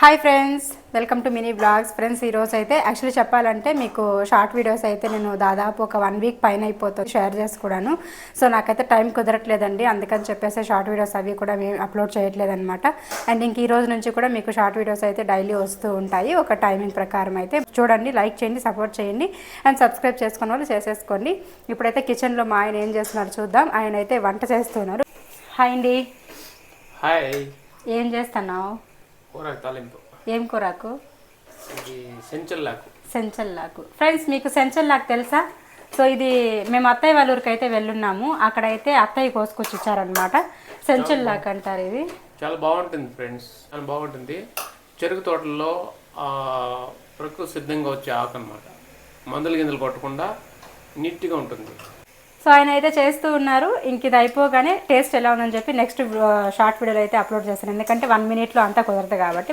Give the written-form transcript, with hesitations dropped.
Hi friends, welcome to mini blogs. Friends, ఈరోజు అయితే actually చెప్పాలంటే మీకు షార్ట్ వీడియోస్ అయితే నేను దాదాపు ఒక 1 వీక్ పైన అయిపోతుంది షేర్ చేసుకోవడాను. సో నాకైతే టైం కుదరట్లేదండి, అందుకని చెప్పేసి షార్ట్ వీడియోస్ అవి కూడా మేము అప్లోడ్ చేయట్లేదు అనమాట. అండ్ ఇంక ఈ రోజు నుంచి కూడా మీకు షార్ట్ వీడియోస్ అయితే డైలీ వస్తూ ఉంటాయి ఒక టైమింగ్ ప్రకారం. అయితే చూడండి, లైక్ చేయండి, సపోర్ట్ చేయండి అండ్ సబ్స్క్రైబ్ చేసుకున్న వాళ్ళు చేసేసుకోండి. ఇప్పుడైతే కిచెన్లో మా ఆయన ఏం చేస్తున్నారు చూద్దాం. ఆయన అయితే వంట చేస్తున్నారు. హాయ్ అండి. హాయ్. ఏం చేస్తున్నావు? కూరకు తాలింపు. ఏం కూరకు? ఇది సెంచల్లాకు. సెంచల్లాకు. ఫ్రెండ్స్, మీకు సెంచల్లాకు తెలుసా? సో ఇది మేము అత్తయ్య వాళ్ళ ఊరికి అయితే వెళ్ళున్నాము. అక్కడైతే అత్తయ్య కోసుకొచ్చి ఇచ్చారనమాట. సెంచల్లాకు అంటారు. ఇది చాలా బాగుంటుంది ఫ్రెండ్స్, చాలా బాగుంటుంది. చెరుకు తోటల్లో ప్రకృతి సిద్ధంగా వచ్చే ఆకు అనమాట. మందుల గింజలు కొట్టకుండా నీట్గా ఉంటుంది. సో ఆయన అయితే చేస్తూ ఉన్నారు. ఇంక ఇది అయిపోగానే టేస్ట్ ఎలా ఉందని చెప్పి నెక్స్ట్ షార్ట్ వీడియోలో అయితే అప్లోడ్ చేస్తాను. ఎందుకంటే 1 మినిట్లో అంతా కుదరదు కాబట్టి.